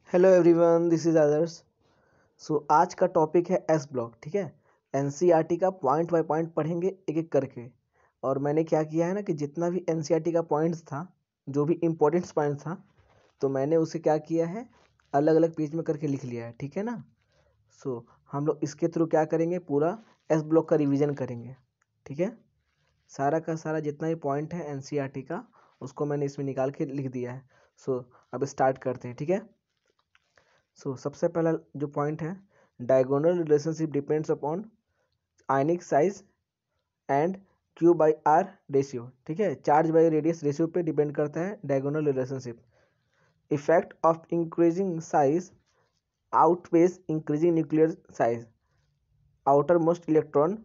Hello everyone, this is आदर्श। आज का topic है एस ब्लॉक। ठीक है, एनसीईआरटी का पॉइंट बाय पॉइंट पढ़ेंगे एक एक करके। और मैंने क्या किया है ना कि जितना भी एनसीईआरटी का पॉइंट्स था, जो भी इम्पोर्टेंट पॉइंट था, तो मैंने उसे क्या किया है, अलग अलग पेज में करके लिख लिया है। ठीक है ना। हम लोग इसके थ्रू क्या करेंगे, पूरा एस ब्लॉक का रिवीजन करेंगे। ठीक है, सारा का सारा जितना भी पॉइंट है एनसीईआरटी का, उसको मैंने इसमें निकाल के लिख दिया है। अब स्टार्ट करते हैं। ठीक है। सबसे पहला जो पॉइंट है, diagonal relationship depends upon ionic size and Q by R ratio. ठीक है, चार्ज बाई रेडियस रेशियो पे डिपेंड करता है diagonal relationship. Effect of increasing size outweighs increasing nuclear size. Outermost electron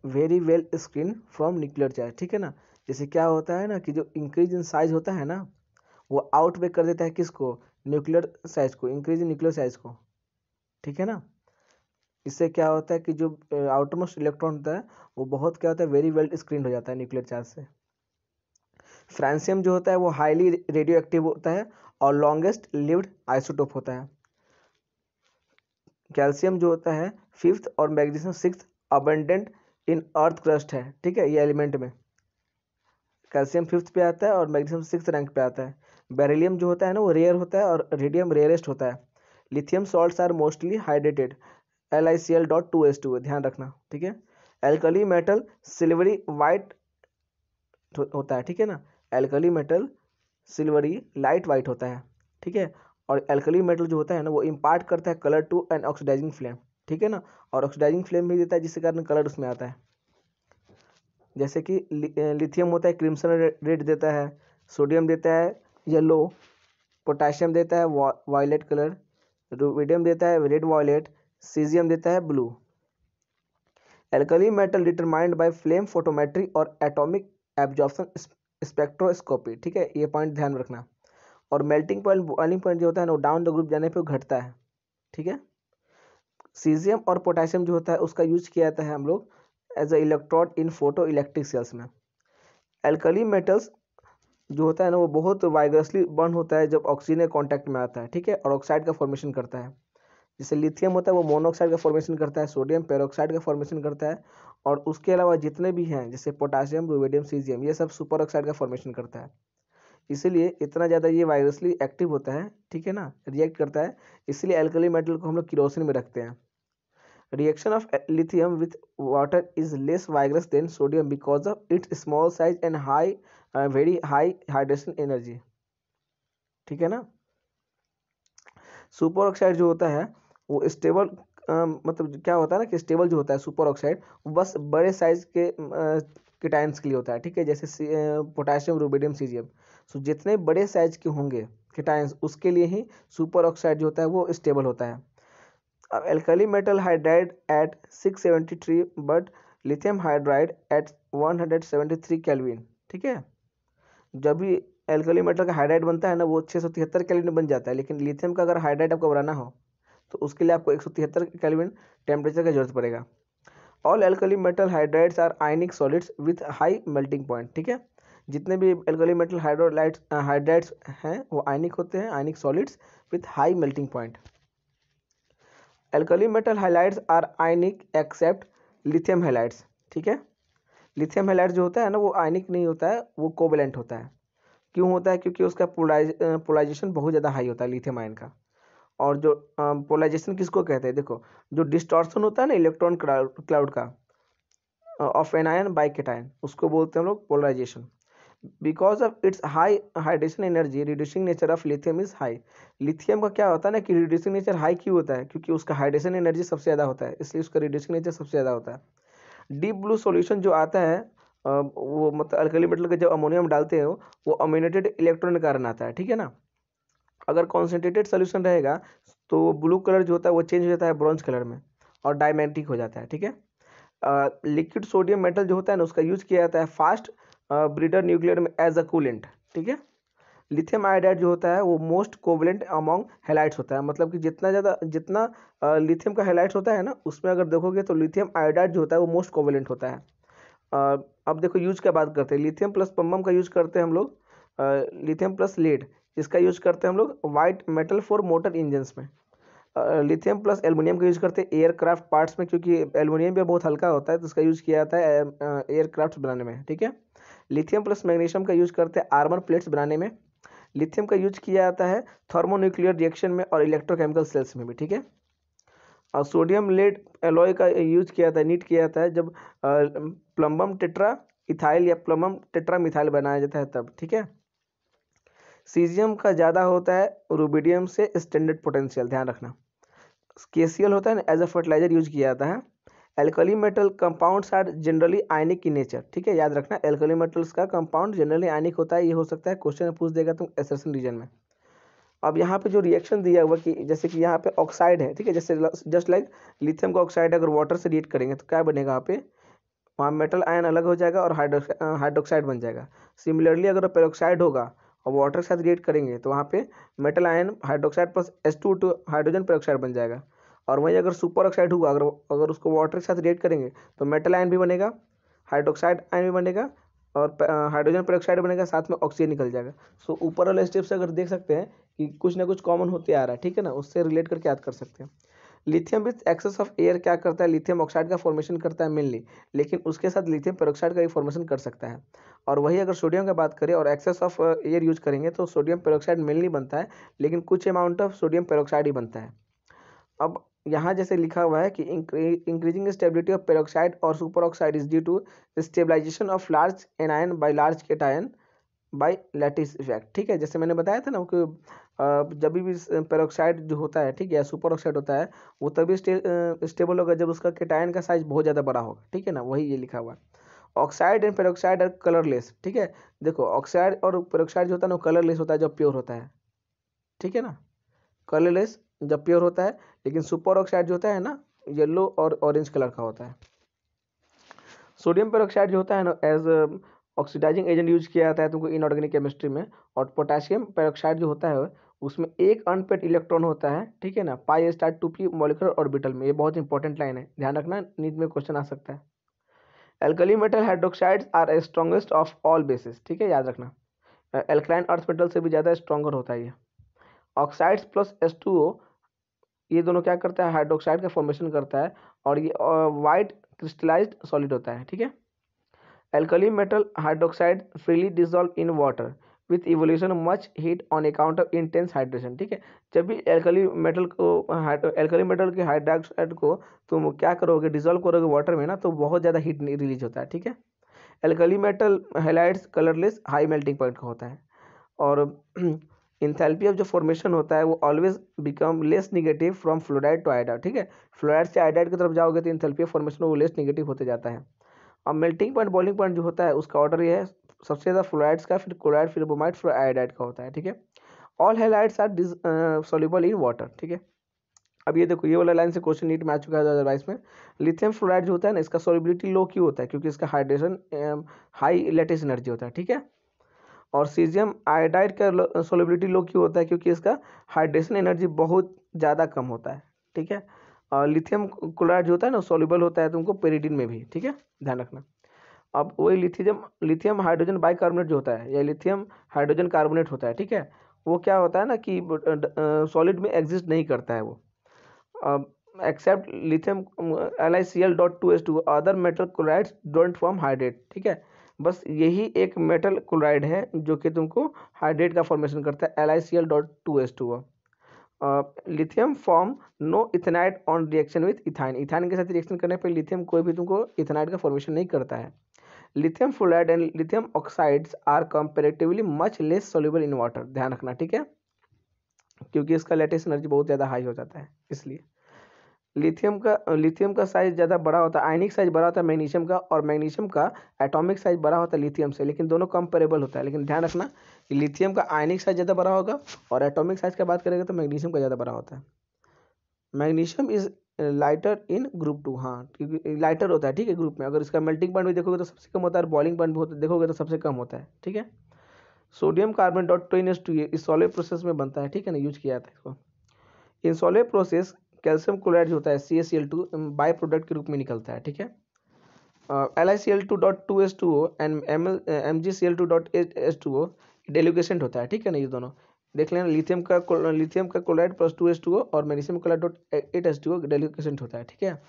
very well screen from nuclear charge. ठीक है ना। जैसे क्या होता है ना कि जो इंक्रीज इन साइज होता है ना, वो आउटवे कर देता है किसको, न्यूक्लियर साइज को, इंक्रीज इन न्यूक्लियर साइज को। ठीक है ना। इससे क्या होता है कि जो आउटर मोस्ट इलेक्ट्रॉन होता है, वो बहुत क्या होता है, वेरी वेल स्क्रीन हो जाता है न्यूक्लियर चार्ज से। फ्रांसियम जो होता है वो हाईली रेडियो एक्टिव होता है और लॉन्गेस्ट लिव्ड आइसोटोप होता है। कैल्शियम जो होता है फिफ्थ और मैग्नीशियम सिक्स्थ अबंडेंट इन अर्थ क्रस्ट है। ठीक है, ये एलिमेंट में कैल्शियम फिफ्थ पे आता है और मैग्नीशियम सिक्स्थ रैंक पे आता है। बेरिलियम जो होता है ना, वो रेयर होता है और रेडियम रेयरेस्ट होता है। Lithium salts are mostly hydrated. LiCl.2H2 ध्यान रखना। ठीक है। एल्कली मेटल सिल्वरी वाइट होता है। ठीक है ना। Alkali metal silvery light white होता है। ठीक है। और एल्कली मेटल जो होता है ना, वो इम्पार्ट करता है colour to an oxidising flame. ठीक है ना। और ऑक्सीडाइजिंग फ्लेम भी देता है, जिसके कारण कलर उसमें आता है। जैसे कि लिथियम होता है क्रिम्सन रेड देता है, सोडियम देता है येलो, पोटाशियम देता है वायलेट कलर, रुबिडियम देता है रेड वायलेट, सीजियम देता है blue. Alkali metal determined by flame photometry और एटॉमिक एब्जॉर्प्शन स्पेक्ट्रोस्कोपी। ठीक है, ये पॉइंट ध्यान रखना। और मेल्टिंग पॉइंट बॉइलिंग पॉइंट जो होता है ना, वो डाउन द ग्रुप जाने पे घटता है। ठीक है। सीजियम और पोटेशियम जो होता है, उसका यूज किया जाता है हम लोग as a electrode in photoelectric cells में। एल्कली मेटल्स जो होता है ना, वो बहुत वाइगरसली बर्न होता है जब ऑक्सीजन कॉन्टैक्ट में आता है। ठीक है, और ऑक्साइड का फॉर्मेशन करता है। जैसे लिथियम होता है वो मोनोऑक्साइड का फॉर्मेशन करता है, सोडियम पेरोक्साइड का फॉर्मेशन करता है, और उसके अलावा जितने भी हैं जैसे पोटाशियम रुबिडियम सीजियम, ये सब सुपर ऑक्साइड का फॉर्मेशन करता है। इसीलिए इतना ज़्यादा ये वायरसली एक्टिव होता है। ठीक है ना, रिएक्ट करता है। इसलिए एल्कली मेटल को हम लोग किरोसिन में रखते हैं। Reaction of lithium with water is less vigorous than sodium because of its small size and high very high hydration energy. ठीक है ना। सुपर ऑक्साइड जो होता है वो स्टेबल, मतलब क्या होता है ना कि स्टेबल जो होता है सुपर ऑक्साइड, वो बस बड़े साइज के केटाइंस के लिए होता है। ठीक है, जैसे पोटेशियम रुबिडियम सीजियम। जितने बड़े साइज के होंगे केटाइंस, उसके लिए ही सुपर ऑक्साइड जो होता है वो स्टेबल होता है। अब alkali metal hydride at 673 but lithium hydride at 173 kelvin. ठीक है। जब भी एल्कली मेटल का हाइड्राइड बनता है ना, वो 673 केल्विन में बन जाता है। लेकिन लिथियम का अगर हाइड्राइड आपको बनाना हो, तो उसके लिए आपको 173 केल्विन टेम्परेचर की जरूरत पड़ेगा। All alkali metal hydrides are ionic solids with high melting point. ठीक है, जितने भी एल्कली मेटल हाइड्राइड्स हैं वो आयनिक होते हैं, ionic solids with high melting point. Alkali metal halides are ionic except lithium halides. ठीक है, लिथियम हाइलाइड जो होता है ना, वो आयनिक नहीं होता है, वो कोवेलेंट होता है। क्यों होता है? क्योंकि उसका पोलराइजेशन बहुत ज़्यादा हाई होता है लिथियम आयन का। और जो पोलराइजेशन किसको कहते हैं, देखो, जो डिस्टॉर्शन होता है ना इलेक्ट्रॉन क्लाउड का of an anion by cation, उसको बोलते हैं हम लोग polarisation. Because of its high hydration energy reducing nature of lithium is high. Lithium का क्या होता है ना कि रिड्यूसिंग नेचर हाई क्यों होता है? क्योंकि उसका हाइड्रेशन एनर्जी सबसे ज़्यादा होता है, इसलिए उसका रिड्यूसिंग नेचर सबसे ज़्यादा होता है। डीप ब्लू सॉल्यूशन जो आता है, वो मतलब अल्कली मेटल का जब अमोनियम डालते हो, वो अम्यूनेटेड इलेक्ट्रॉन के कारण आता है। ठीक है ना। अगर कॉन्सेंट्रेटेड सोल्यूशन रहेगा तो ब्लू कलर जो होता है वो चेंज हो जाता है ब्रॉन्ज कलर में और डायमैग्नेटिक हो जाता है। ठीक है। लिक्विड सोडियम मेटल जो होता है ना, उसका यूज किया जाता है फास्ट ब्रीडर न्यूक्लियर में एज अ कूलेंट। ठीक है। लिथियम आयोडाइड जो होता है वो मोस्ट कोवलेंट अमॉन्ग हेलाइट्स होता है। मतलब कि जितना लिथियम का हेलाइट्स होता है ना, उसमें अगर देखोगे तो लिथियम आयोडाइड जो होता है वो मोस्ट कोवलेंट होता है। अब देखो यूज क्या बात करते हैं, लिथियम प्लस पम्बम का यूज करते हैं हम लोग, लिथियम प्लस लेड, इसका यूज करते हैं हम लोग white metal for motor engines में। लिथियम प्लस एल्युमिनियम का यूज करते हैं एयरक्राफ्ट पार्ट्स में, क्योंकि एल्युमिनियम भी बहुत हल्का होता है तो इसका यूज किया जाता है एयरक्राफ्ट बनाने में, ठीक है। लिथियम प्लस मैग्नीशियम का यूज करते हैं आर्मर प्लेट्स बनाने में। लिथियम का यूज किया जाता है थर्मोन्यूक्लियर रिएक्शन में और इलेक्ट्रोकेमिकल सेल्स में भी, ठीक है। और सोडियम लेड एलॉय का यूज किया जाता है, नीट किया जाता है जब प्लम्बम टेट्रा इथाइल या प्लम्बम टेट्रा मिथाइल बनाया जाता है तब, ठीक है। सीजियम का ज़्यादा होता है रुबिडियम से स्टैंडर्ड पोटेंशियल, ध्यान रखना। केसीएल होता है ना, एज अ फर्टिलाइजर यूज किया जाता है। Alkali metal compounds are generally ionic in nature, ठीक है, याद रखना एल्कली मेटल्स का कंपाउंड जनरली आयनिक होता है। ये हो सकता है क्वेश्चन में पूछ देगा तुम एसर्शन रीजन में। अब यहाँ पे जो रिएक्शन दिया हुआ कि जैसे कि यहाँ पे ऑक्साइड है, ठीक है, जैसे जस्ट लाइक लिथियम का ऑक्साइड अगर वाटर से रिएक्ट करेंगे तो क्या बनेगा, यहाँ पे वहाँ मेटल आयन अलग हो जाएगा और हाइड्रोक्साइड बन जाएगा। सिमिलरली अगर पेरोक्साइड होगा और वाटर के साथ रिएक्ट करेंगे तो वहाँ पे metal ion hydroxide plus H2 hydrogen peroxide बन जाएगा। और वहीं अगर सुपर ऑक्साइड होगा, अगर उसको वाटर के साथ रिएक्ट करेंगे तो मेटल आयन भी बनेगा, हाइड्रोक्साइड आयन भी बनेगा और हाइड्रोजन पेरोक्साइड बनेगा, साथ में ऑक्सीजन निकल जाएगा। सो ऊपर वाले स्टेप से अगर देख सकते हैं कि कुछ ना कुछ कॉमन होते आ रहा है, ठीक है ना, उससे रिलेट करके याद कर सकते हैं। Lithium with access of air क्या करता है, लिथियम ऑक्साइड का फॉर्मेशन करता है मेनली, लेकिन उसके साथ लिथियम पेरोक्साइड का भी फॉर्मेशन कर सकता है। और वही अगर सोडियम की बात करें और एक्सेस ऑफ एयर यूज करेंगे तो सोडियम पेरोक्साइड मेनली बनता है, लेकिन कुछ अमाउंट ऑफ सोडियम पेरोक्साइड ही बनता है। अब यहाँ जैसे लिखा हुआ है कि इंक्रीजिंग स्टेबिलिटी ऑफ पेरोक्साइड और superoxide is due to stabilisation of large anion by large cation by lattice effect, ठीक है। जैसे मैंने बताया था ना कि जब भी पेरोक्साइड जो होता है, ठीक है, सुपर ऑक्साइड होता है, वो तभी स्टेबल होगा जब उसका केटायन का साइज बहुत ज़्यादा बड़ा होगा, ठीक है ना, वही ये लिखा हुआ है। Oxide and peroxide are colourless, ठीक है। देखो ऑक्साइड और पेरोक्साइड जो होता है ना वो कलरलेस होता है जब प्योर होता है, ठीक है ना, कलरलेस जब प्योर होता है। लेकिन सुपर ऑक्साइड जो होता है ना येलो और ऑरेंज कलर का होता है। सोडियम पेरोक्साइड जो होता है ना एज ऑक्सीडाइजिंग एजेंट यूज किया जाता है तुमको इनऑर्गेनिक केमिस्ट्री में। और पोटेशियम पेरोक्साइड जो होता है उसमें एक अनपेड इलेक्ट्रॉन होता है, ठीक है ना, π*2p मॉलिक्यूलर ऑर्बिटल में। ये बहुत इंपॉर्टेंट लाइन है, ध्यान रखना, नीट में क्वेश्चन आ सकता है। Alkali metal hydroxides are strongest of all bases, ठीक है, याद रखना। एल्कलाइन अर्थ मेटल से भी ज़्यादा स्ट्रॉन्गर होता है ये। ऑक्साइड्स प्लस H2O ये दोनों क्या करता है, हाइड्रोक्साइड का फॉर्मेशन करता है और ये वाइट क्रिस्टलाइज्ड सॉलिड होता है, ठीक है। Alkali metal hydroxide freely dissolve in water with evolution much heat on account of intense hydration, ठीक है। जब भी एल्कली मेटल के हाइड्रोक्साइड को तुम क्या करोगे, डिजॉल्व करोगे वाटर में ना, तो बहुत ज़्यादा हीट रिलीज होता है, ठीक है। Alkali metal halides colourless high melting point का होता है। और इंथैल्पी ऑफ जो फॉर्मेशन होता है वो always become less negative from fluoride to iodide, ठीक है। फ्लोराइड से आयोडाइड की तरफ जाओगे तो इंथैल्पी ऑफ फॉर्मेशन वो लेस निगेटिव होते जाता है। अब मेल्टिंग पॉइंट बॉइलिंग पॉइंट जो होता है उसका ऑर्डर ये है, सबसे ज़्यादा फ्लोराइड्स का, फिर क्लोराइड, फिर ब्रोमाइड, फिर आयोडाइड का होता है, ठीक है। All halides are soluble in water, ठीक है। अब ये देखो ये वाला लाइन से क्वेश्चन नीट में आ चुका है 2022 में। लिथियम फ्लोराइड जो होता है ना इसका सॉल्युबिलिटी लो क्यों होता है, क्योंकि इसका हाइड्रेशन हाई लेटिस एनर्जी होता है, ठीक है। और सीजियम आयोडाइड का सोलिबिलिटी लो क्यों होता है, क्योंकि इसका हाइड्रेशन एनर्जी बहुत ज़्यादा कम होता है, ठीक है। और लिथियम क्लोराइड जो होता है ना सोल्यूबल होता है तुमको पेरिडीन में भी, ठीक है, ध्यान रखना। अब वही लिथियम हाइड्रोजन बाइकार्बोनेट जो होता है या लिथियम हाइड्रोजन कार्बोनेट होता है, ठीक है, वो क्या होता है ना कि सॉलिड में एग्जिस्ट नहीं करता है वो, except lithium LiCl.2H2 other metal chlorides don't form hydrate, ठीक है। बस यही एक मेटल क्लोराइड है जो कि तुमको हाइड्रेट का फॉर्मेशन करता है, LiCl.2H2। Lithium form no ethanide on reaction with ethyne, ethyne के साथ रिएक्शन करने पर लिथियम कोई भी तुमको इथेनाइड का फॉर्मेशन नहीं करता है। Lithium fluoride and lithium oxides are comparatively much less soluble in water, ध्यान रखना, ठीक है, क्योंकि इसका लेटेस्ट एनर्जी बहुत ज़्यादा हाई हो जाता है इसलिए। लिथियम का साइज ज़्यादा बड़ा होता है, आयनिक साइज बड़ा होता है मैग्नीशियम का, और मैग्नीशियम का एटॉमिक साइज बड़ा होता है लिथियम से, लेकिन दोनों कंपेरेबल होता है। लेकिन ध्यान रखना कि लिथियम का आयनिक साइज ज़्यादा बड़ा होगा और एटॉमिक साइज की बात करेंगे तो मैग्नीशियम का ज़्यादा बड़ा होता है। Magnesium is lighter in group 2, हाँ, क्योंकि लाइटर होता है, ठीक है, ग्रुप में। अगर इसका मेल्टिंग पॉइंट भी देखोगे तो सबसे कम होता है, बॉइलिंग पॉइंट भी देखोगे तो सबसे कम होता है, ठीक है। सोडियम कार्बन.2 इस सॉलिड प्रोसेस में बनता है, ठीक है ना, यूज किया जाता है इसको। In solid process calcium chloride जो होता है CaCl2 बाई प्रोडक्ट के रूप में निकलता है, ठीक है। LiCl2.2H2O एंड MgCl2.H2O डेलिगेशन होता है, ठीक है ना, ये दोनों देख लेना, लिथियम का क्लोराइड प्लस 2H2O और मैग्नीशियम क्लोराइड डॉट 8H2O डेलीक्वेसेंट होता है, ठीक है।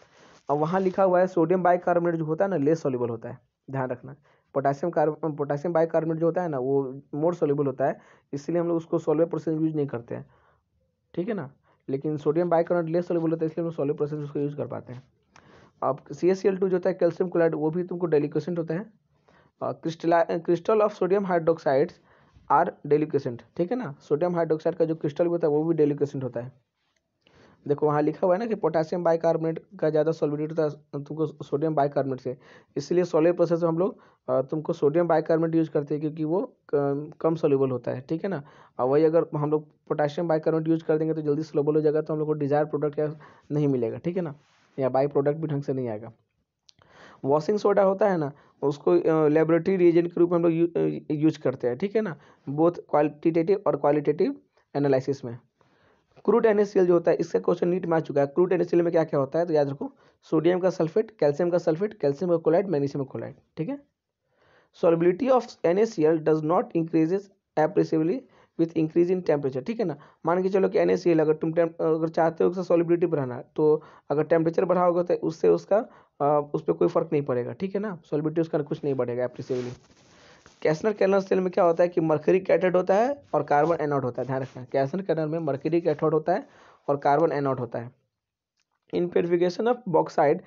अब वहाँ लिखा हुआ है सोडियम बाइकार्बोनेट जो होता है ना लेस सॉल्युबल होता है, ध्यान रखना। पोटासियम बाइकार्बोनेट जो होता है ना वो मोर सॉल्युबल होता है, इसलिए हम लोग उसको सॉल्वेबल प्रोसेस यूज नहीं करते हैं, ठीक है ना। लेकिन सोडियम बाइकार्बोनेट लेस सॉल्युबल होता है, इसलिए हम लोग सॉल्वेबल प्रोसेस उसको यूज कर पाते हैं। अब CaCl2 जो होता है कैल्शियम क्लोराइड, वो भी तुमको डेलीक्वेसेंट होता है। Crystal of sodium hydroxides are deliquescent, ठीक है ना। सोडियम हाइड्रोक्साइड का जो क्रिस्टल होता है वो भी डेलीक्वेसेंट होता है। देखो वहाँ लिखा हुआ है ना कि पोटेशियम बाइकार्बोनेट का ज़्यादा सॉल्युबिलिटी होता है तुमको सोडियम बाइकार्बोनेट से, इसलिए सॉल्युबल प्रोसेस में हम लोग तुमको सोडियम बाइकार्बोनेट यूज करते हैं क्योंकि वो कम सॉल्युबल होता है, ठीक है ना। और वही अगर हम लोग पोटेशियम बाइकार्बोनेट यूज कर देंगे तो जल्दी सॉल्युबल हो जाएगा, तो हम लोग को डिजायर प्रोडक्ट या नहीं मिलेगा, ठीक है ना, या बाई प्रोडक्ट भी ढंग से नहीं आएगा। वॉशिंग सोडा होता है ना, उसको लेबोरेटरी रिएजेंट के रूप में हम लोग यूज करते हैं, ठीक है ना, बोथ क्वालिटेटिव और क्वालिटेटिव एनालिसिस में। क्रूड NaCl जो होता है, इसका क्वेश्चन नीट में आ चुका है। क्रूड NaCl में क्या क्या होता है, तो याद रखो, सोडियम का सल्फेट, कैल्शियम का सल्फेट, कैल्शियम का क्लोराइड, मैग्नीशियम क्लोराइड, ठीक है। Solubility of NaCl does not increases appreciably with increase in temperature, ठीक है ना। मान के चलो कि NaCl अगर अगर चाहते हो उसका सॉल्युबिलिटी बढ़ाना है, तो अगर टेम्परेचर बढ़ाओगे तो उससे उसका उस पर कोई फर्क नहीं पड़ेगा, ठीक है ना, सॉल्युबिलिटी उसका कुछ नहीं बढ़ेगा एप्रिसिबली। कैसनर कैनल सेल में क्या होता है कि मरकरी कैथोड होता है और कार्बन एनोड होता है, ध्यान रखना। कैसनर कैनल में मरकरी कैथोड होता है और कार्बन एनोड होता है। In purification of bauxite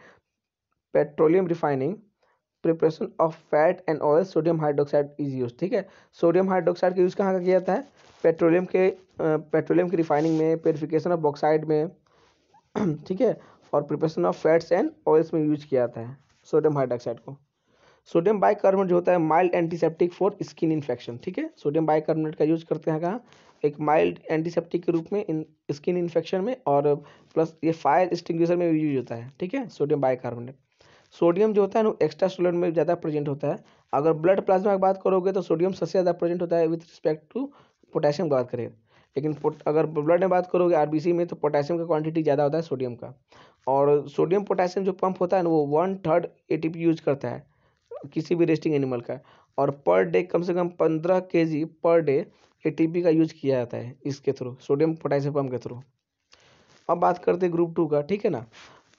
petroleum refining preparation of fat and oil sodium hydroxide is use, ठीक है। सोडियम हाइड्रोक्साइड का यूज कहाँ का किया जाता है, पेट्रोलियम की रिफाइनिंग में, प्योरिफिकेशन ऑफ बॉक्साइड में, ठीक है, और preparation of fats and oils में यूज किया जाता है सोडियम हाइड्रोक्साइड को। सोडियम बाइकार्बोनेट जो होता है mild antiseptic for skin infection, ठीक है। सोडियम बाइकार्बोनेट का यूज करते हैं कहाँ, एक माइल्ड एंटीसेप्टिक के रूप में इन स्किन इन्फेक्शन में, और प्लस ये फायर एक्सटिंग्विशर में भी यूज होता है, ठीक है, सोडियम बाइकार्बोनेट। सोडियम जो होता है ना एक्स्ट्रा सेलुलर में ज़्यादा प्रेजेंट होता है। अगर ब्लड प्लाज्मा की बात करोगे तो सोडियम सबसे ज़्यादा प्रेजेंट होता है विथ रिस्पेक्ट टू पोटेशियम की बात करें। लेकिन अगर ब्लड में बात करोगे RBC में, तो पोटेशियम का क्वांटिटी ज़्यादा होता है सोडियम का। और सोडियम पोटेशियम जो पंप होता है ना, वो 1/3 ATP यूज करता है किसी भी रेस्टिंग एनिमल का, और पर डे कम से कम 15 kg पर डे ATP का यूज किया जाता है इसके थ्रू, सोडियम पोटेशियम पंप के थ्रू। अब बात करते हैं ग्रुप 2 का, ठीक है ना,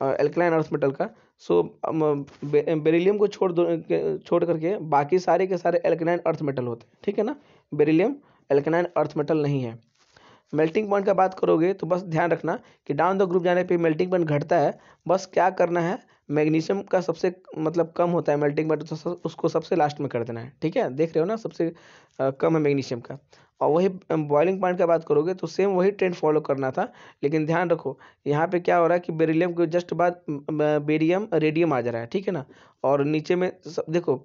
एल्कलाइन अर्थ मेटल का। सो बेरिलियम को छोड़ करके बाकी सारे के सारे एल्कलाइन अर्थ मेटल होते हैं, ठीक है ना। बेरिलियम एल्कलाइन अर्थ मेटल नहीं है। मेल्टिंग पॉइंट का बात करोगे तो बस ध्यान रखना कि डाउन द ग्रुप जाने पे मेल्टिंग पॉइंट घटता है। बस क्या करना है, मैग्नीशियम का सबसे मतलब कम होता है मेल्टिंग पॉइंट, तो उसको सबसे लास्ट में कर देना है, ठीक है, देख रहे हो ना, सबसे कम है मैग्नीशियम का। और वही बॉइलिंग पॉइंट का बात करोगे तो सेम वही ट्रेंड फॉलो करना था, लेकिन ध्यान रखो यहाँ पे क्या हो रहा है कि बेरिलियम के जस्ट बाद बेरियम रेडियम आ जा रहा है, ठीक है ना। और नीचे में देखो,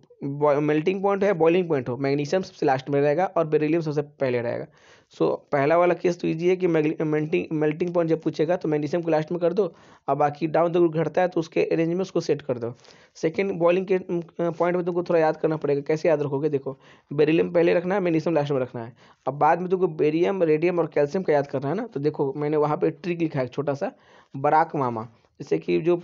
मेल्टिंग पॉइंट है, बॉइलिंग पॉइंट हो, मैग्नीशियम सबसे लास्ट में रहेगा और बेरिलियम सबसे पहले रहेगा। सो पहला वाला केस तो ईजी है कि मेल्टिंग पॉइंट जब पूछेगा तो मैग्नीशियम को लास्ट में कर दो, और बाकी डाउन द ग्रुप घटता है तो उसके अरेंज में उसको सेट कर दो। सेकंड बॉइलिंग के पॉइंट में तुमको थोड़ा याद करना पड़ेगा, कैसे याद रखोगे, देखो, बेरिलियम पहले रखना है, मैग्नीशियम लास्ट में रखना है। अब बाद में तुमको बेरियम रेडियम और कैल्शियम का याद करना है ना, तो देखो मैंने वहाँ पे ट्रिक लिखा है छोटा सा, बराक मामा, जैसे कि जो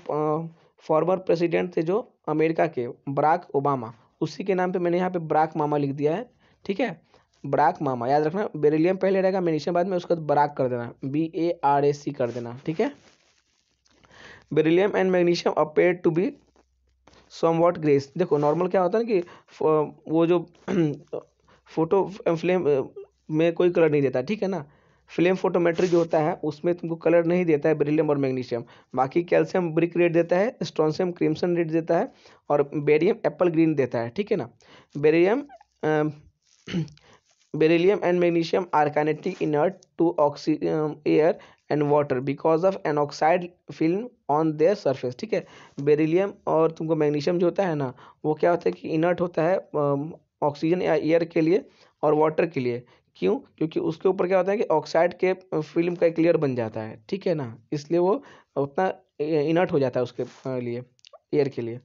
फॉर्मर प्रेसिडेंट थे जो अमेरिका के, बराक ओबामा, उसी के नाम पे मैंने यहाँ पे बराक मामा लिख दिया है, ठीक है। बराक मामा याद रखना, बेरिलियम पहले रहेगा, मैग्नीशियम बाद में, उसके बाद बराक कर देना, BARAC कर देना, ठीक है। Beryllium and magnesium appear to be somewhat grey. देखो नॉर्मल क्या होता है ना कि वो जो फोटो फ्लेम में कोई कलर नहीं देता, ठीक है ना। फ्लेम फोटोमेट्री जो होता है उसमें तुमको कलर नहीं देता है बेरिलियम और मैग्नीशियम। बाकी कैल्शियम ब्रिक रेड देता है, स्ट्रॉन्शियम क्रिम्सन रेड देता है, और बेरियम एप्पल ग्रीन देता है, ठीक है ना। Barium beryllium and magnesium are kinetic inert to air and water because of an oxide film on their surface, ठीक है। बेरिलियम और तुमको मैग्नीशियम जो होता है ना, वो क्या होता है कि इनर्ट होता है ऑक्सीजन या एयर के लिए और वाटर के लिए। क्यों, क्योंकि उसके ऊपर क्या होता है कि ऑक्साइड के फिल्म का एक लेयर बन जाता है, ठीक है ना, इसलिए वो उतना इनर्ट हो जाता है उसके लिए, एयर के लिए।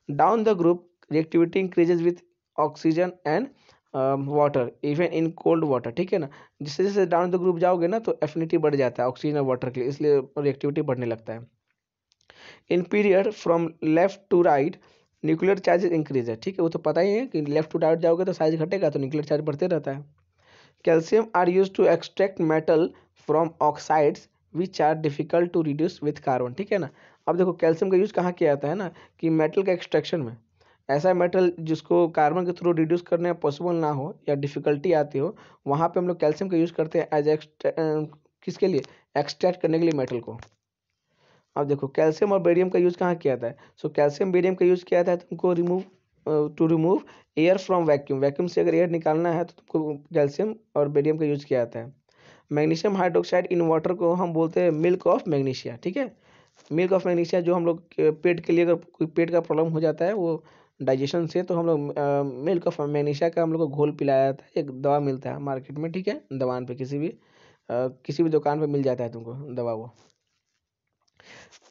Down the group reactivity increases with oxygen and water even in cold water, ठीक है ना। जैसे जैसे डाउन द ग्रुप जाओगे ना तो एफिनिटी बढ़ जाता है ऑक्सीजन और वाटर के लिए, इसलिए रिएक्टिविटी बढ़ने लगता है। In period from left to right nuclear charge increase है, ठीक है, वो तो पता ही है कि लेफ्ट टू राइट जाओगे तो साइज घटेगा तो न्यूक्लियर चार्ज बढ़ते रहता है। Calcium are use to extract metal from oxides which are difficult to reduce with carbon, ठीक है ना। अब देखो कैल्शियम का यूज कहाँ किया जाता है ना, कि मेटल के एक्सट्रैक्शन में। ऐसा मेटल जिसको कार्बन के थ्रू रिड्यूस करने पॉसिबल ना हो या डिफिकल्टी आती हो, वहाँ पे हम लोग कैल्शियम का यूज करते हैं एज किसके लिए, एक्सट्रैक्ट करने के लिए मेटल को। अब देखो कैल्शियम और बेरियम का यूज कहाँ किया जाता है, सो कैल्शियम बेरियम का यूज किया जाता है तुमको to remove air from vacuum, vacuum से अगर एयर निकालना है तो तुमको कैल्शियम और बेरियम का यूज किया जाता है। मैग्नीशियम हाइड्रोक्साइड इन वाटर को हम बोलते हैं मिल्क ऑफ मैग्नीशिया, ठीक है। मिल्क ऑफ मैग्नीशिया जो हम लोग पेट के लिए, अगर कोई पेट का प्रॉब्लम हो जाता है वो डाइजेशन से, तो हम लोग मिल्क ऑफ मैग्नीशिया का हम लोग को घोल पिलाया जाता है। एक दवा मिलता है मार्केट में, ठीक है, दवान पे किसी भी दुकान पे मिल जाता है तुमको दवा वो।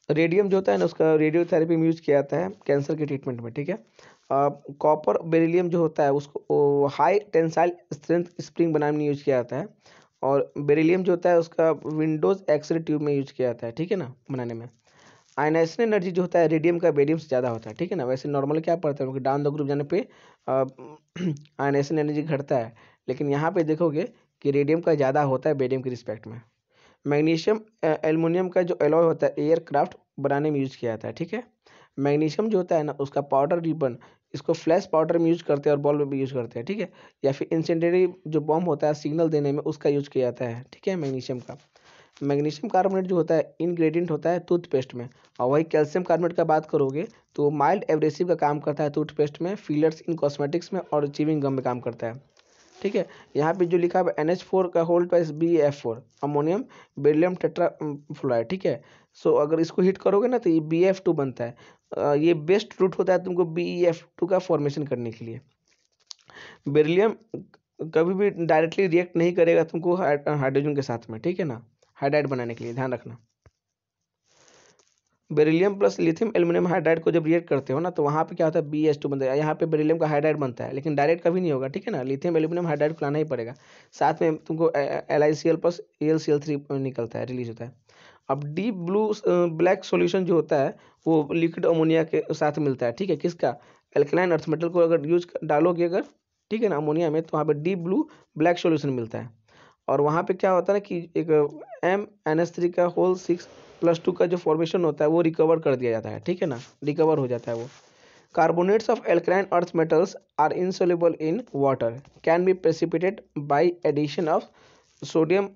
रेडियम जो होता है ना, उसका रेडियोथेरेपी में यूज किया जाता है कैंसर के ट्रीटमेंट में, ठीक है। कॉपर बेरिलियम जो होता है उसको हाई टेंसाइल स्ट्रेंथ स्प्रिंग बनाने में यूज किया जाता है। और बेरिलियम जो होता है उसका विंडोज एक्सरे ट्यूब में यूज किया जाता है, ठीक है ना, बनाने में। आयनाइजेशन एनर्जी जो होता है रेडियम का बेरियम से ज़्यादा होता है, ठीक है ना। वैसे नॉर्मली क्या पड़ता है, डाउन द ग्रुप जाने पे आयनाइजेशन एनर्जी घटता है, लेकिन यहाँ पे देखोगे कि रेडियम का ज़्यादा होता है बेरियम के रिस्पेक्ट में। मैग्नीशियम एल्युमिनियम का जो एलॉय होता है एयरक्राफ्ट बनाने में यूज किया जाता है, ठीक है। मैग्नीशियम जो होता है ना उसका पाउडर रिबन, इसको फ्लैश पाउडर में यूज करते हैं और बॉल में भी यूज करते हैं, ठीक है। या फिर इंसेंडरी जो बॉम्ब होता है सिग्नल देने में, उसका यूज किया जाता है, ठीक है, मैग्नीशियम का। मैग्नीशियम कार्बोनेट जो होता है इनग्रेडिएंट होता है टूथपेस्ट में। और वही कैल्शियम कार्बोनेट का बात करोगे तो माइल्ड एब्रेसिव का काम करता है टूथपेस्ट में, फिलर्स इन कॉस्मेटिक्स में और च्युइंग गम में काम करता है, ठीक है। यहाँ पे जो लिखा है NH4 का hold twice BF4 ammonium beryllium tetra fluoride, ठीक है। सो अगर इसको हिट करोगे ना तो ये BF2 बनता है। ये बेस्ट रूट होता है तुमको BF2 का फॉर्मेशन करने के लिए। बेरिलियम कभी भी डायरेक्टली रिएक्ट नहीं करेगा तुमको हाइड्रोजन के साथ में, ठीक है ना, हाइड्राइड बनाने के लिए ध्यान रखना। Beryllium plus lithium aluminium hydride को जब रिएक्ट करते हो ना तो वहाँ पे क्या होता है BH2 बनता है। यहाँ पे बेरिलियम का हाइड्राइड बनता है, लेकिन डायरेक्ट कभी नहीं होगा, ठीक है ना। लिथियम एल्यूमिनियम हाइड्राइड को लाना ही पड़ेगा साथ में तुमको। LiCl प्लस AlCl3 निकलता है, रिलीज होता है। अब डीप ब्लू ब्लैक सॉल्यूशन जो होता है वो लिक्विड अमोनिया के साथ मिलता है, ठीक है, किसका, एल्कलाइन अर्थ मेटल को अगर डालोगे अगर, ठीक है ना, अमोनिया में, तो वहाँ पे डीप ब्लू ब्लैक सॉल्यूशन मिलता है। और वहाँ पे क्या होता है ना कि एक MnH3 का होल 6+2 का जो फॉर्मेशन होता है वो रिकवर कर दिया जाता है, ठीक है ना, रिकवर हो जाता है वो। Carbonates of alkaline earth metals are insoluble in water, can be precipitate by addition of sodium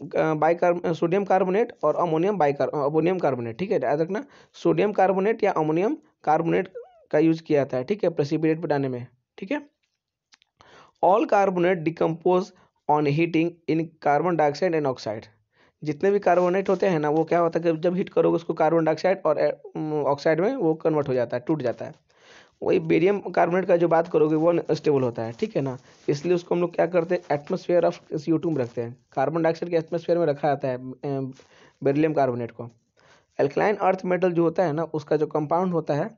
sodium carbonate और अमोनियम कार्बोनेट, ठीक है, याद रखना। सोडियम कार्बोनेट या अमोनियम कार्बोनेट का यूज किया जाता है, ठीक है, प्रेसिपिटेट बनाने में, ठीक है। All carbonate decompose on heating in carbon dioxide and oxide. जितने भी कार्बोनेट होते हैं ना वो क्या होता है कि जब हीट करोगे उसको कार्बन डाइऑक्साइड और ऑक्साइड में वो कन्वर्ट हो जाता है, टूट जाता है। वही बेरियम कार्बोनेट का जो बात करोगे वो अनस्टेबल होता है, ठीक है ना। इसलिए उसको हम लोग क्या करते हैं, एटमोसफेयर ऑफ CO2 में रखते हैं, कार्बन डाइऑक्साइड के एटमोसफेयर में रखा जाता है बेरिलियम कार्बोनेट को। एल्कलाइन अर्थ मेटल जो होता है ना उसका जो कंपाउंड होता है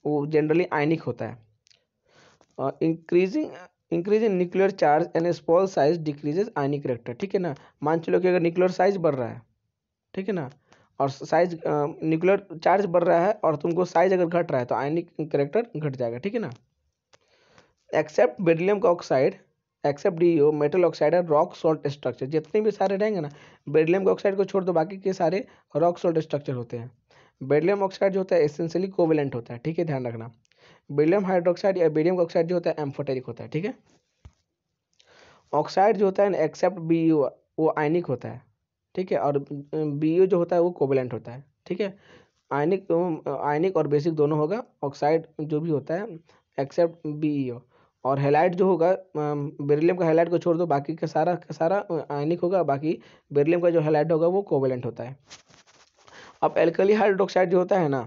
वो जनरली आयनिक होता है। Increasing increase in nuclear charge and small size decreases ionic character, ठीक है ना। मान चलो कि अगर न्यूक्लियर साइज बढ़ रहा है, ठीक है ना, और साइज न्यूक्लियर चार्ज बढ़ रहा है और तुमको साइज अगर घट रहा है तो आयनिक करेक्टर घट जाएगा, ठीक है ना। एक्सेप्ट बेरिलियम का oxide, except DeO metal oxide है रॉक सॉल्ट स्ट्रक्चर, जितने भी सारे रहेंगे ना, बेरिलियम का ऑक्साइड को छोड़ दो बाकी के सारे रॉक सॉल्ट स्ट्रक्चर होते हैं। बेरिलियम ऑक्साइड जो होता है एसेंशियली कोवेलेंट होता है, ठीक है, ध्यान रखना। बेरिलियम हाइड्रोक्साइड या बेरियम ऑक्साइड जो होता है एम्फोटेरिक होता है, ठीक है। ऑक्साइड जो होता है ना एक्सेप्ट BeO वो आयनिक होता है, ठीक है, और BeO जो होता है वो कोवेलेंट होता है, ठीक है। आयनिक और बेसिक दोनों होगा ऑक्साइड जो भी होता है एक्सेप्ट BeO। और हेलाइड जो होगा बेरिलियम का हेलाइड को छोड़ दो बाकी का सारा आयनिक होगा, बाकी बेरिलियम का जो हेलाइड होगा वो कोवेलेंट होता है। अब एल्कली हाइड्रोक्साइड जो होता है ना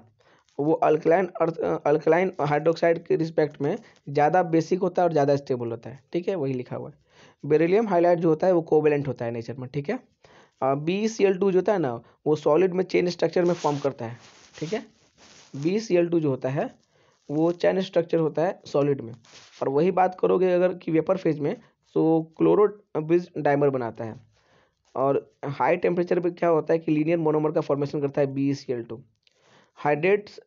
वो अल्कलाइन हाइड्रोक्साइड के रिस्पेक्ट में ज़्यादा बेसिक होता है और ज़्यादा स्टेबल होता है, ठीक है, वही लिखा हुआ है। बेरिलियम हाइलाइट जो होता है वो कोवेलेंट होता है नेचर में, ठीक है। BeCl2 जो होता है ना वो सॉलिड में चेन स्ट्रक्चर में फॉर्म करता है, ठीक है। BeCl2 जो होता है वो चेन स्ट्रक्चर होता है सॉलिड में। और वही बात करोगे अगर कि वेपर फेज में तो क्लोरो ब्रिज डाइमर बनाता है। और हाई टेम्परेचर पे क्या होता है कि लीनियर मोनोमर का फॉर्मेशन करता है BeCl2। Hydrates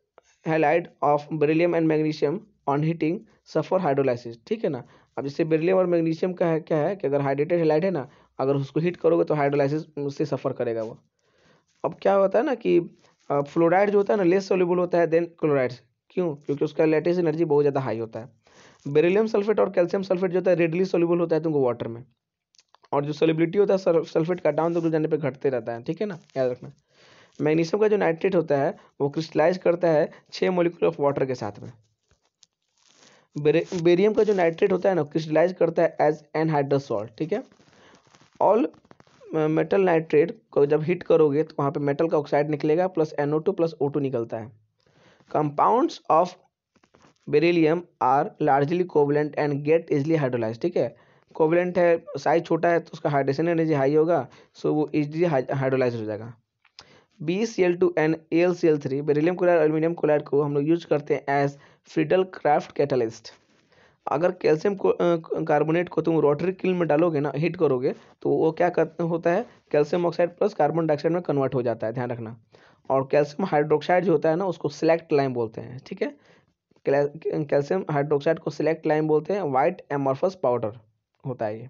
halide of beryllium and magnesium on heating suffer hydrolysis, ठीक है ना। अब जैसे बेरिलियम और मैग्नीशियम का है क्या है कि अगर हाइड्रेटेड हैलाइड है ना, अगर उसको हीट करोगे तो हाइड्रोलाइसिस से सफ़र करेगा वो। अब क्या होता है ना कि फ्लोराइड जो होता है ना लेस सोल्यूबल होता है देन क्लोराइड। क्यों? क्योंकि उसका लैटिस एनर्जी बहुत ज़्यादा हाई होता है। बेरिलियम सल्फेट और कैल्शियम सल्फेट जो होता है रेडली सोल्यूबल होता है तुमको वाटर में, और जो सोलिबिलिटी होता है सल्फेट का डाउन तक जाने पे घटते रहता है, ठीक है ना, याद रखना। मैग्नीशियम का जो नाइट्रेट होता है वो क्रिस्टलाइज करता है 6 मॉलिक्यूल ऑफ वाटर के साथ में। बेरियम का जो नाइट्रेट होता है ना क्रिस्टलाइज करता है एज एनहाइड्रस सॉल्ट, ठीक है। ऑल मेटल नाइट्रेट को जब हीट करोगे तो वहाँ पे मेटल का ऑक्साइड निकलेगा प्लस NO2 प्लस O2 निकलता है। Compounds of beryllium are largely covalent and get easily hydrolyse, ठीक है। कोवलेंट है, साइज छोटा है तो उसका हाइड्रेशन एनर्जी हाई होगा, सो वो इजली हाइड्रोलाइज हो जाएगा। BeCl2 and AlCl3 beryllium chloride aluminium chloride को हम लोग यूज करते हैं एज फ्रीडल क्राफ्ट कैटलिस्ट। अगर कैल्शियम कार्बोनेट को तुम रोटरी किल में डालोगे ना, हीट करोगे, तो वो क्या होता है, calcium oxide plus carbon dioxide में कन्वर्ट हो जाता है, ध्यान रखना। और कैल्शियम हाइड्रोक्साइड जो होता है ना उसको सिलेक्ट लाइम बोलते हैं, ठीक है। कैल्शियम हाइड्रोक्साइड को सिलेक्ट लाइम बोलते हैं, वाइट एमॉर्फस पाउडर होता है ये।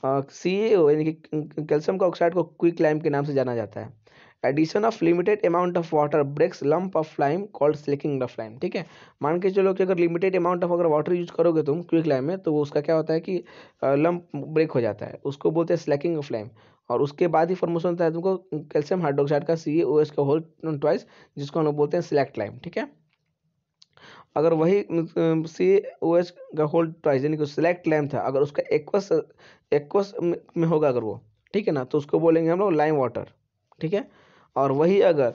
CaO यानी कि कैल्शियम का ऑक्साइड को क्विक लाइम के नाम से जाना जाता है। Addition of limited amount of water breaks lump of lime called slaking of lime, ठीक है। मान के चलो कि अगर लिमिटेड अमाउंट ऑफ अगर वाटर यूज करोगे तुम क्विक लाइम में, तो उसका क्या होता है कि लंप ब्रेक हो जाता है, उसको बोलते हैं स्लैकिंग ऑफ लाइम। और उसके बाद ही फॉर्मेशन होता है तुमको कैल्शियम हाइड्रोक्साइड का CaOH का होल ट्वाइस, जिसको हम लोग बोलते हैं सिलेक्ट लाइम, ठीक है। अगर वही CaOH का होल ट्वाइस यानी कि सिलेक्ट लाइम था, अगर उसका एक्वस में होगा अगर वो, ठीक है ना, तो उसको बोलेंगे हम लोग लाइम वाटर, ठीक है। और वही अगर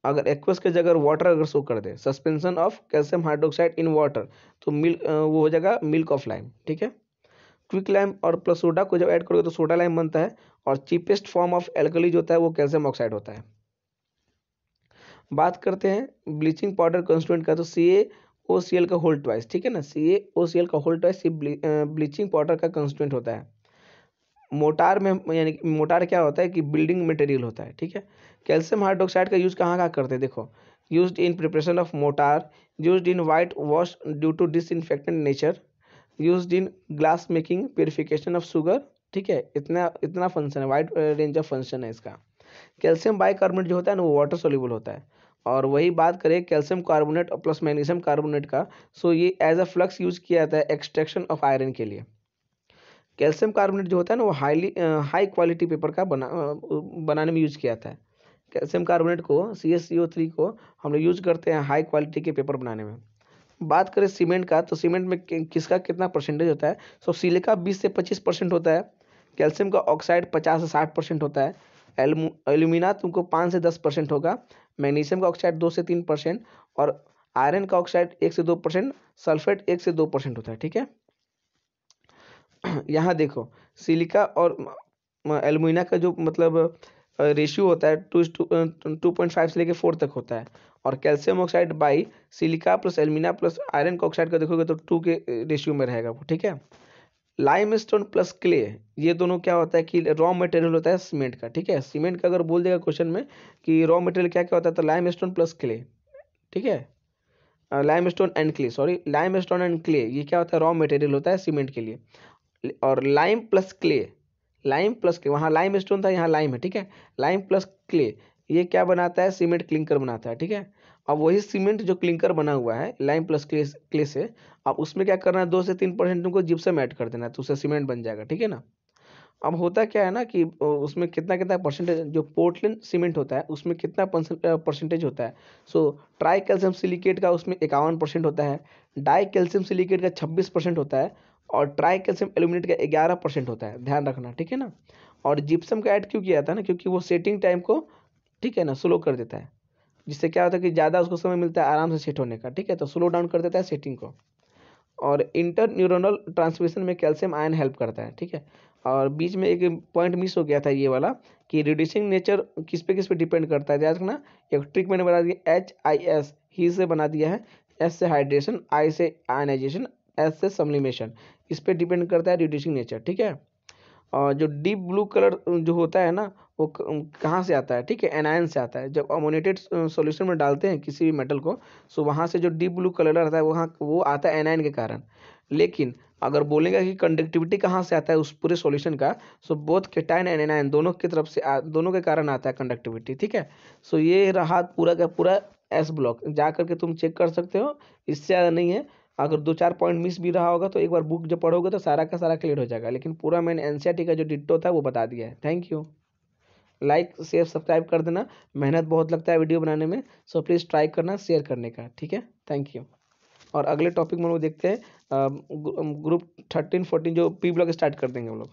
अगर एक्वस के जगह वाटर अगर शो कर दे, suspension of calcium hydroxide in water, तो वो हो जाएगा मिल्क ऑफ लाइम, ठीक है। क्विक लाइम और प्लस सोडा को जब ऐड करोगे तो सोडा लाइम बनता है। और चीपेस्ट फॉर्म ऑफ एल्कली जो होता है वो कैल्शियम ऑक्साइड होता है। बात करते हैं ब्लीचिंग पाउडर कंस्टिट्यूएंट का, तो CaOCl का होल ट्वाइस, ठीक है ना, CaOCl का होल ट्वाइस ब्लीचिंग पाउडर का कंस्टिट्यूएंट होता है। मोटार में यानी कि मोटार क्या होता है कि बिल्डिंग मटेरियल होता है, ठीक है। कैल्शियम हाइड्रोक्साइड का यूज कहाँ कहाँ करते हैं, देखो, used in preparation of mortar, used in whitewash due to disinfectant nature, used in glass making, purification of sugar, ठीक है। इतना इतना फंक्शन है, वाइड रेंज ऑफ फंक्शन है इसका। कैल्शियम बाइकार्बोनेट जो होता है ना वो वाटर सोल्यूबल होता है। और वही बात करें कैल्शियम कार्बोनेट और प्लस मैग्नीशियम कार्बोनेट का, सो ये एज अ फ्लक्स यूज किया जाता है एक्सट्रैक्शन ऑफ आयरन के लिए। कैल्शियम कार्बोनेट जो होता है ना वो हाई क्वालिटी पेपर का बनाने में यूज किया जाता है। कैल्शियम कार्बोनेट को CaCO3 को हम लोग यूज करते हैं हाई क्वालिटी के पेपर बनाने में। बात करें सीमेंट का, तो सीमेंट में किसका कितना परसेंटेज होता है, सो सिलिका 20 से 25% होता है। कैल्शियम का ऑक्साइड 50 से 60% होता है। एल्यूमिना तुमको 5 से 10% होगा। मैग्नीशियम का ऑक्साइड 2 से 3%। और आयरन का ऑक्साइड 1 से 2%। सल्फेट 1 से 2% होता है, ठीक है। यहाँ देखो, सिलिका और एल्यूमिना का जो मतलब रेशियो होता है 2.5 से लेके 4 तक होता है। और calcium oxide by silica plus alumina plus iron का ऑक्साइड का देखोगे तो 2 के रेशियो में रहेगा वो, ठीक है। लाइम स्टोन प्लस क्ले, ये दोनों क्या होता है कि रॉ मटेरियल होता है सीमेंट का, ठीक है। सीमेंट का अगर बोल देगा क्वेश्चन में कि रॉ मटेरियल क्या क्या होता है, तो लाइम स्टोन प्लस क्ले, ठीक है। Lime stone and clay, sorry, lime stone and clay ये क्या होता है, रॉ मटेरियल होता है सीमेंट के लिए। और lime plus clay, lime plus clay, वहाँ लाइम स्टोन था, यहाँ लाइम है, ठीक है। लाइम प्लस क्ले ये क्या बनाता है, सीमेंट क्लिंकर बनाता है, ठीक है। अब वही सीमेंट जो क्लिंकर बना हुआ है लाइम प्लस क्ले से, अब उसमें क्या करना है, 2 से 3% तुमको जिप्सम ऐड कर देना है, तो उससे सीमेंट बन जाएगा, ठीक है ना। अब होता क्या है ना कि उसमें कितना कितना परसेंटेज, जो पोर्टलैंड सीमेंट होता है उसमें कितना परसेंटेज होता है, सो ट्राई कैल्शियम सिलिकेट का उसमें 51% होता है। डाई कैल्शियम सिलिकेट का 26% होता है। और ट्राई कैल्शियम एल्यूमिनेट का 11% होता है, ध्यान रखना, ठीक है ना। और जिप्सम का ऐड क्यों किया था ना, क्योंकि वो सेटिंग टाइम को, ठीक है ना, स्लो कर देता है, जिससे क्या होता है कि ज़्यादा उसको समय मिलता है आराम से सेट होने का, ठीक है, तो स्लो डाउन कर देता है सेटिंग को। और इंटर न्यूरोनल ट्रांसमिशन में कैल्शियम आयन हेल्प करता है, ठीक है। और बीच में एक पॉइंट मिस हो गया था ये वाला कि रिड्यूसिंग नेचर किस पे डिपेंड करता है, याद रखना। एक ट्रिक मैंने बना दिया, HIS ही से बना दिया है, S से हाइड्रेशन, I से आयनाइजेशन, S से सब्लिमेशन, इस पे डिपेंड करता है रिड्यूसिंग नेचर, ठीक है। और जो डीप ब्लू कलर जो होता है ना वो कहाँ से आता है, ठीक है, एनायन से आता है। जब अमोनेटेड सॉल्यूशन में डालते हैं किसी भी मेटल को, सो वहाँ से जो डीप ब्लू कलर आता है वहाँ वो आता है एनायन के कारण। लेकिन अगर बोलेगा कि कंडक्टिविटी कहाँ से आता है उस पूरे सॉल्यूशन का, so both cation and anion दोनों की तरफ से दोनों के कारण आता है कंडक्टिविटी, ठीक है। सो ये रहा पूरा का पूरा एस ब्लॉक, जा करके तुम चेक कर सकते हो, इससे ज़्यादा नहीं है। अगर 2-4 पॉइंट मिस भी रहा होगा तो एक बार बुक जब पढ़ोगे तो सारा का सारा क्लियर हो जाएगा, लेकिन पूरा मैंने एनसीईआरटी का जो डिट्टो था वो बता दिया है। Thank you. Like share subscribe कर देना, मेहनत बहुत लगता है वीडियो बनाने में, सो प्लीज़ ट्राई करना शेयर करने का, ठीक है। Thank you. और अगले टॉपिक में हम लोग देखते हैं ग्रुप 13-14 जो पी ब्लॉक स्टार्ट कर देंगे हम लोग।